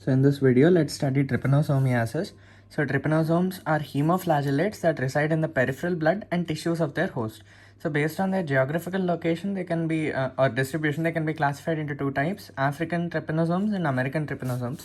So in this video, let's study trypanosomiasis. So trypanosomes are hemoflagellates that reside in the peripheral blood and tissues of their host. So based on their geographical location, they can be or distribution, they can be classified into two types: African trypanosomes and American trypanosomes.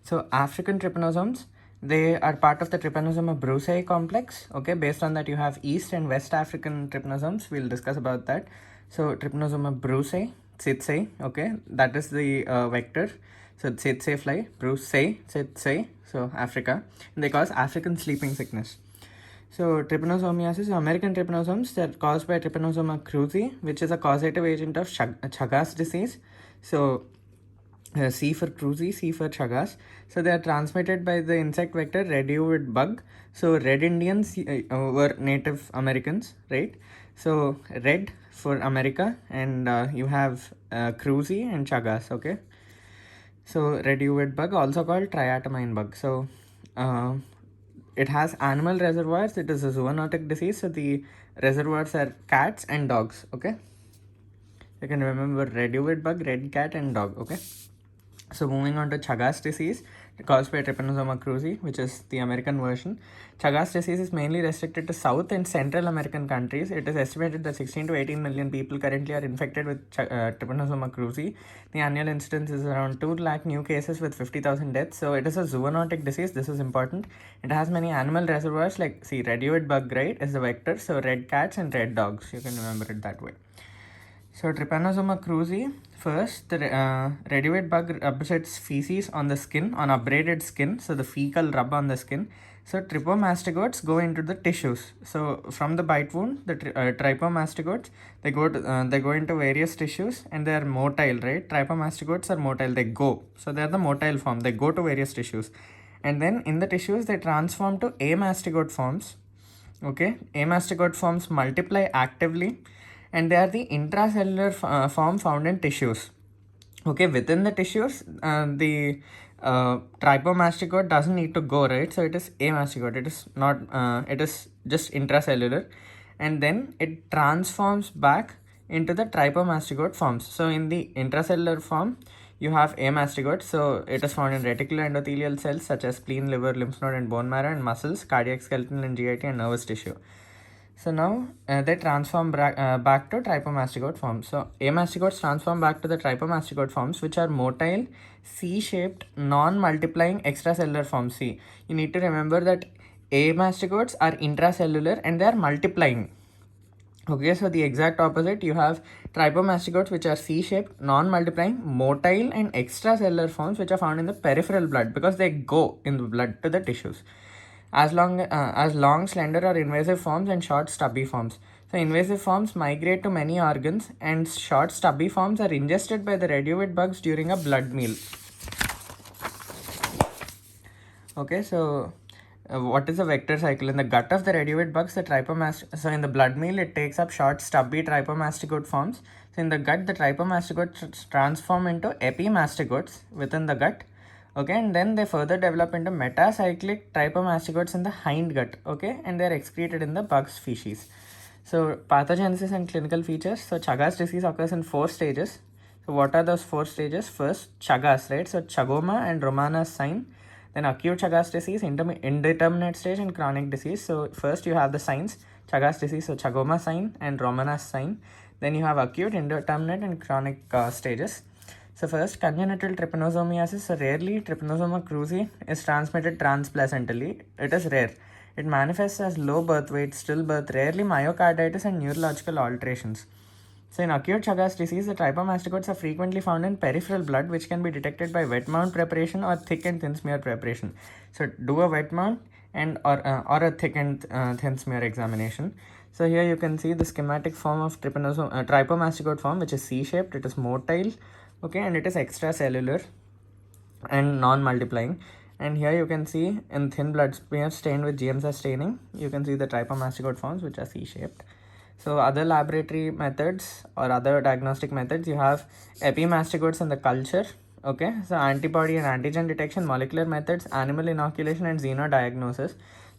So African trypanosomes, they are part of the Trypanosoma brucei complex. Okay, based on that, you have East and West African trypanosomes. We'll discuss about that. So Trypanosoma brucei, tsetse. Okay, that is the vector. So tsetse fly, brucei, tsetse. So Africa, and they cause African sleeping sickness. So trypanosomiasis, American trypanosomes, they're caused by Trypanosoma cruzi, which is a causative agent of Chagas disease. So C for cruzi, C for Chagas. So they are transmitted by the insect vector red ovid bug. So red Indians were Native Americans, right? So red for America, and you have cruzi and Chagas, okay? So red ovid bug, also called triatomine bug. So uh, it has animal reservoirs. It is a zoonotic disease. So the reservoirs are cats and dogs, okay? You can remember red ovid bug, red cat and dog, okay? So moving on to Chagas disease, caused by Trypanosoma cruzi, which is the American version. Chagas disease is mainly restricted to South and Central American countries. It is estimated that 16 to 18 million people currently are infected with Trypanosoma cruzi. The annual incidence is around 2 lakh new cases with 50,000 deaths. So it is a zoonotic disease. This is important. It has many animal reservoirs like, see, red ovid bug, right, is the vector. So red cats and red dogs. You can remember it that way. So Trypanosoma cruzi, first the red ovid bug rubs its feces on the skin, on abraded skin, so the fecal rub on the skin. So trypomastigotes go into the tissues. So from the bite wound, the trypomastigotes, they go into various tissues and they are motile, right? Trypomastigotes are motile, they go. So they are the motile form, they go to various tissues. And then in the tissues, they transform to amastigote forms. Okay, amastigote forms multiply actively, and they are the intracellular form found in tissues. Okay, within the tissues, the trypomastigote doesn't need to go, right? So it is amastigote. It is not. It is just intracellular, and then it transforms back into the trypomastigote forms. So in the intracellular form, you have amastigote. So it is found in reticular endothelial cells such as spleen, liver, lymph node, and bone marrow, and muscles, cardiac, skeletal, and GIT, and nervous tissue. So now they transform back to trypomastigote forms. So amastigotes transform back to the trypomastigote forms, which are motile, C-shaped, non-multiplying extracellular forms. See, you need to remember that amastigotes are intracellular and they are multiplying. Okay, so the exact opposite, you have trypomastigotes, which are C-shaped, non-multiplying, motile, and extracellular forms, which are found in the peripheral blood because they go in the blood to the tissues. As long, slender or invasive forms and short, stubby forms. So invasive forms migrate to many organs, and short, stubby forms are ingested by the red ovid bugs during a blood meal. Okay, so what is the vector cycle? In the gut of the red ovid bugs, so in the blood meal, it takes up short, stubby trypomastigote forms. So in the gut, the trypomastigotes transform into epimastigotes within the gut. Okay, and then they further develop into metacyclic trypomastigotes in the hindgut. Okay, and they are excreted in the bug species. So pathogenesis and clinical features. So Chagas disease occurs in 4 stages. So what are those 4 stages? First, Chagas, right? So Chagoma and Romanas sign. Then acute Chagas disease, indeterminate stage, and chronic disease. So first you have the signs, Chagas disease, so Chagoma sign and Romanas sign. Then you have acute, indeterminate, and chronic stages. So first, congenital trypanosomiasis. So rarely Trypanosoma cruzi is transmitted transplacentally. It is rare. It manifests as low birth weight, stillbirth, rarely myocarditis, and neurological alterations. So in acute Chagas disease, the trypomastigotes are frequently found in peripheral blood, which can be detected by wet mount preparation or thick and thin smear preparation. So do a wet mount and or a thick and thin smear examination. So here you can see the schematic form of trypomastigote form, which is C-shaped. It is motile, okay, and it is extracellular and non-multiplying. And here you can see in thin blood smear stained with GM-CSF staining, you can see the trypomastigote forms, which are C-shaped. So other laboratory methods or other diagnostic methods, you have epimastigotes in the culture. Okay, so antibody and antigen detection, molecular methods, animal inoculation, and xenodiagnosis.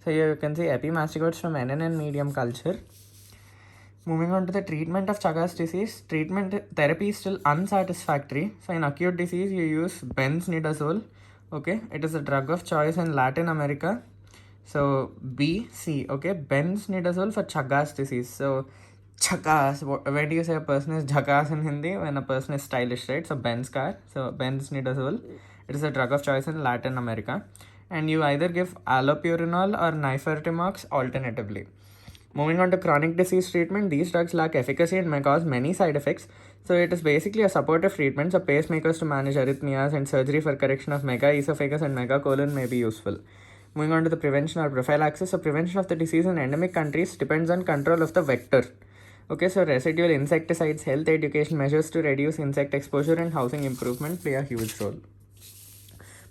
So here you can see epimastigotes from NNN medium culture. Moving on to the treatment of Chagas disease, therapy is still unsatisfactory. So in acute disease, you use benznidazole, Okay, it is a drug of choice in Latin America. So BC, okay, benzimidazole for Chagas disease. So Chagas, when do you say a person is Jhakas in Hindi? When a person is stylish, right? So Benz car, so benzimidazole. It is a drug of choice in Latin America. And you either give allopurinol or nifurtimox alternatively. Moving on to chronic disease treatment, these drugs lack efficacy and may cause many side effects. So it is basically a supportive treatment. So pacemakers to manage arrhythmias and surgery for correction of megaesophagus and megacolon may be useful. Moving on to the prevention or prophylaxis. So prevention of the disease in endemic countries depends on control of the vector. Okay, so residual insecticides, health education measures to reduce insect exposure and housing improvement play a huge role.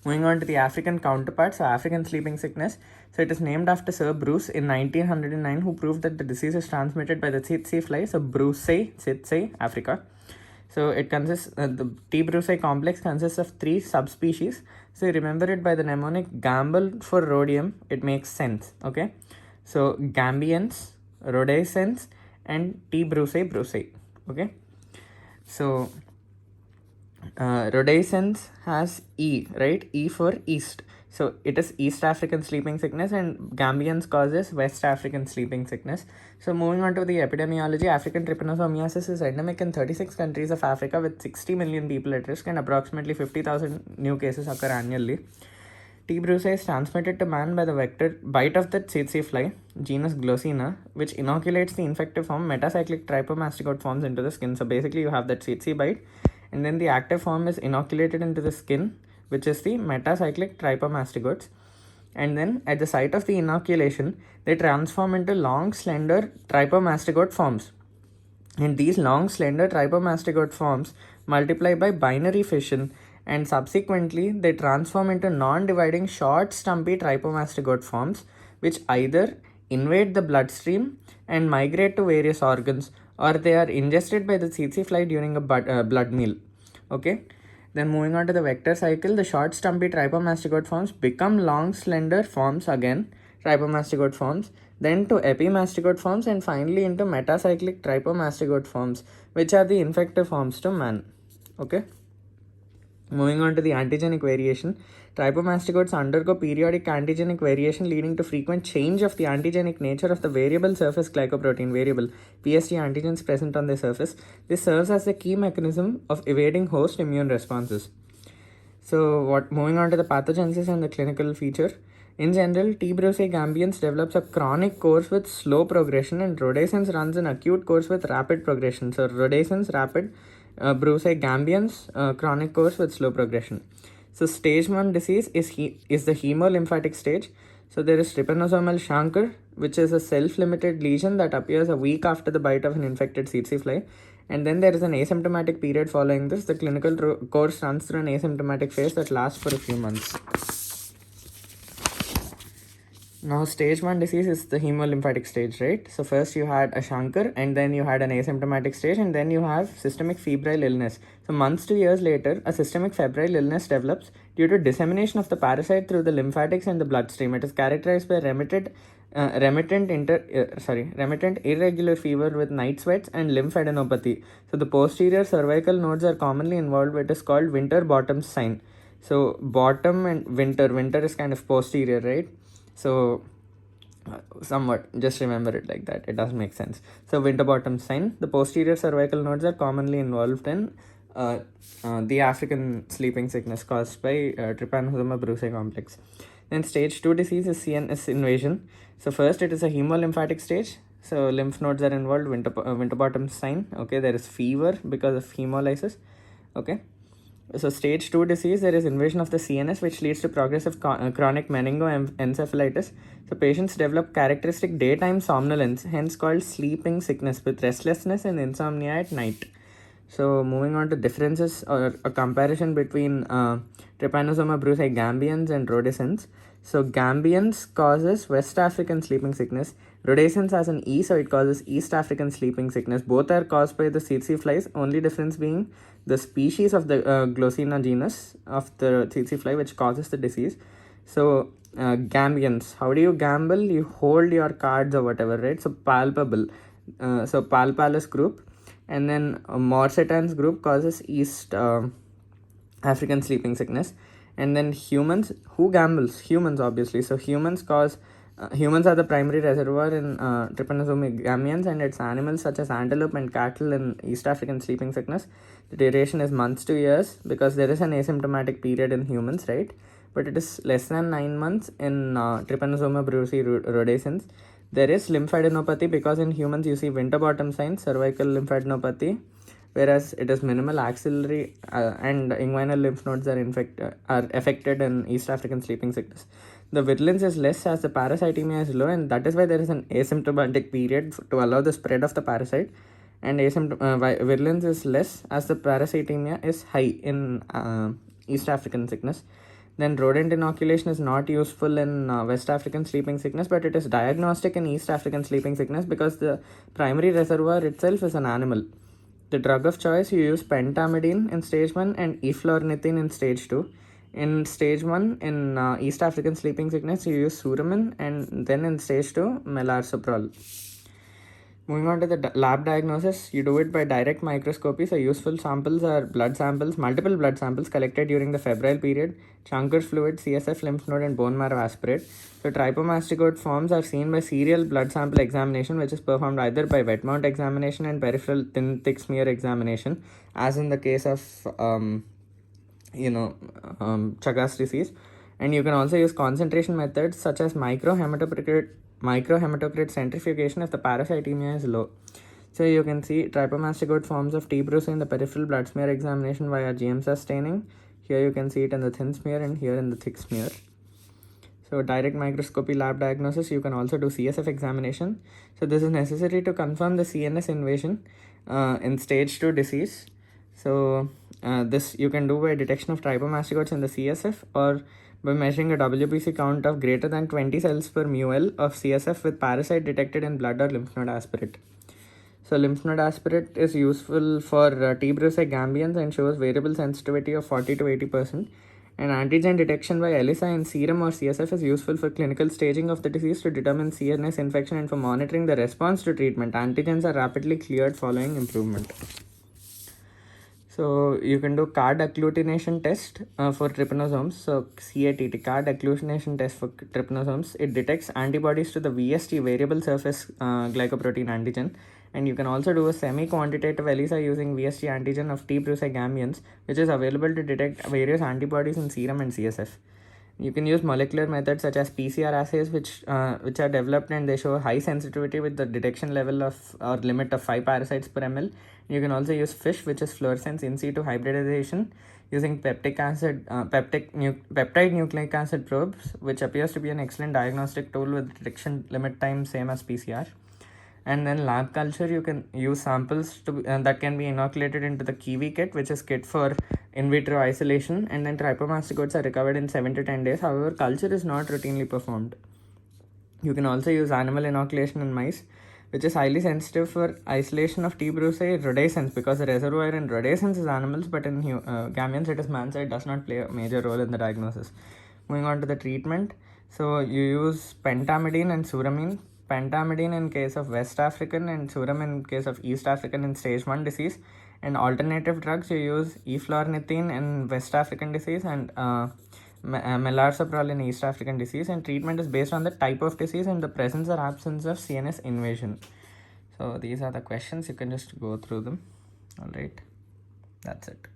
Moving on to the African counterpart, so African sleeping sickness. So it is named after Sir Bruce in 1909, who proved that the disease is transmitted by the tsetse fly. So Brucei, tsetse, Africa. So it consists, the T. brucei complex consists of 3 subspecies. So you remember it by the mnemonic gamble for rhodium. It makes sense. Okay. So gambians, rhodescens, and T. brucei. Okay. So rhodescens has E, right? E for East. So it is East African sleeping sickness, and Gambians causes West African sleeping sickness. So moving on to the epidemiology, African trypanosomiasis is endemic in 36 countries of Africa with 60 million people at risk, and approximately 50,000 new cases occur annually. T. brucei is transmitted to man by the vector bite of the tsetse fly, genus Glossina, which inoculates the infective form metacyclic trypomastigote forms into the skin. So basically you have that tsetse bite, and then the active form is inoculated into the skin, which is the metacyclic trypomastigotes. And then at the site of the inoculation, they transform into long, slender trypomastigote forms. And these long, slender trypomastigote forms multiply by binary fission, and subsequently they transform into non-dividing short, stumpy trypomastigote forms, which either invade the bloodstream and migrate to various organs, or they are ingested by the tsetse fly during a blood meal. Okay. Then moving on to the vector cycle, the short, stumpy trypomastigote forms become long, slender forms again, trypomastigote forms, then to epimastigote forms, and finally into metacyclic trypomastigote forms, which are the infective forms to man. Okay. Moving on to the antigenic variation, trypomastigotes undergo periodic antigenic variation leading to frequent change of the antigenic nature of the variable surface glycoprotein variable PSG antigens present on the surface. This serves as a key mechanism of evading host immune responses. So moving on to the pathogenesis and the clinical feature. In general, T. brucei gambians develops a chronic course with slow progression, and rhodescens runs an acute course with rapid progression. So rhodescens rapid, brucei gambians chronic course with slow progression. So stage 1 disease is the hemolymphatic stage. So there is trypanosomal chancre, which is a self-limited lesion that appears a week after the bite of an infected tsetse fly. And then there is an asymptomatic period following this. The clinical course runs through an asymptomatic phase that lasts for a few months. Now, stage 1 disease is the hemolymphatic stage, right? So first you had a chancre, and then you had an asymptomatic stage, and then you have systemic febrile illness. So months to years later, a systemic febrile illness develops due to dissemination of the parasite through the lymphatics and the bloodstream. It is characterized by remittent irregular fever with night sweats and lymphadenopathy. So the posterior cervical nodes are commonly involved, which is called Winterbottom's sign. So bottom and winter is kind of posterior, right? So somewhat, just remember it like that. It does make sense. So Winterbottom sign. The posterior cervical nodes are commonly involved in the African sleeping sickness caused by Trypanosoma brucei complex. Then stage 2 disease is CNS invasion. So first it is a hemolymphatic stage. So lymph nodes are involved. Winterbottom sign. Okay, there is fever because of hemolysis. Okay. So stage 2 disease, there is invasion of the CNS, which leads to progressive chronic meningoencephalitis. So patients develop characteristic daytime somnolence, hence called sleeping sickness, with restlessness and insomnia at night. So moving on to differences or a comparison between Trypanosoma brucei gambians and rhodescens. So gambians causes West African sleeping sickness. Rhodescens has an E, so it causes East African sleeping sickness. Both are caused by the tsetse flies, only difference being the species of the Glossina genus of the tsetse fly, which causes the disease. So gambians, how do you gamble? You hold your cards or whatever, right? So palpable. So palpalis group, and then Morsetans group causes East African sleeping sickness. And then humans, who gambles? Humans, obviously. So humans humans are the primary reservoir in trypanosome gamians, and it's animals such as antelope and cattle in East African sleeping sickness. The duration is months to years because there is an asymptomatic period in humans, right? But it is less than 9 months in Trypanosoma brucei rhodesians. There is lymphadenopathy because in humans you see winterbottom signs, cervical lymphadenopathy, whereas it is minimal. Axillary and inguinal lymph nodes are affected in East African sleeping sickness. The virulence is less as the parasitemia is low, and that is why there is an asymptomatic period to allow the spread of the parasite. And virulence is less as the parasitemia is high in East African sickness. Then rodent inoculation is not useful in West African sleeping sickness, but it is diagnostic in East African sleeping sickness because the primary reservoir itself is an animal. The drug of choice, you use pentamidine in stage 1 and eflornithine in stage 2. In stage 1, in East African sleeping sickness, you use suramin, and then in stage 2, melarsoprol. Moving on to the lab diagnosis, you do it by direct microscopy. So useful samples are blood samples, multiple blood samples collected during the febrile period, Chancre's fluid, CSF, lymph node, and bone marrow aspirate. So trypomastigote forms are seen by serial blood sample examination, which is performed either by wet mount examination and peripheral thin thick smear examination, as in the case of Chagas disease. And you can also use concentration methods such as microhematocrit centrifugation if the parasitemia is low. So you can see trypomastigote forms of T. brucei in the peripheral blood smear examination via GM-SAS staining. Here you can see it in the thin smear and here in the thick smear. So direct microscopy lab diagnosis, you can also do CSF examination. So this is necessary to confirm the CNS invasion in stage 2 disease. So this you can do by detection of trypomastigotes in the CSF or by measuring a WBC count of greater than 20 cells per μl of CSF with parasite detected in blood or lymph node aspirate. So lymph node aspirate is useful for T. brucei gambians and shows variable sensitivity of 40 to 80%. And antigen detection by ELISA in serum or CSF is useful for clinical staging of the disease to determine CNS infection and for monitoring the response to treatment. Antigens are rapidly cleared following improvement. So you can do card agglutination test for trypanosomes. So CATT, card agglutination test for trypanosomes. It detects antibodies to the VST, variable surface glycoprotein antigen. And you can also do a semi-quantitative ELISA using VST antigen of T. brucei gambians, which is available to detect various antibodies in serum and CSF. You can use molecular methods such as PCR assays, which are developed and they show high sensitivity with the detection level of or limit of 5 parasites per ml. You can also use FISH, which is fluorescence in situ hybridization, using peptide nucleic acid probes, which appears to be an excellent diagnostic tool with detection limit time same as PCR. And then lab culture, you can use samples that can be inoculated into the Kiwi kit, which is kit for in vitro isolation, and then trypomastigotes are recovered in 7 to 10 days. However, culture is not routinely performed. You can also use animal inoculation in mice, which is highly sensitive for isolation of T. brucei rhodesians, because the reservoir in rhodesians is animals, but in gamians it is man, so it does not play a major role in the diagnosis. Moving on to the treatment, so you use pentamidine and suramin. Pentamidine in case of West African and suramin in case of East African in stage 1 disease. And alternative drugs, you use eflornithine in West African disease and melarsoprol in East African disease. And treatment is based on the type of disease and the presence or absence of CNS invasion. So these are the questions. You can just go through them. All right, that's it.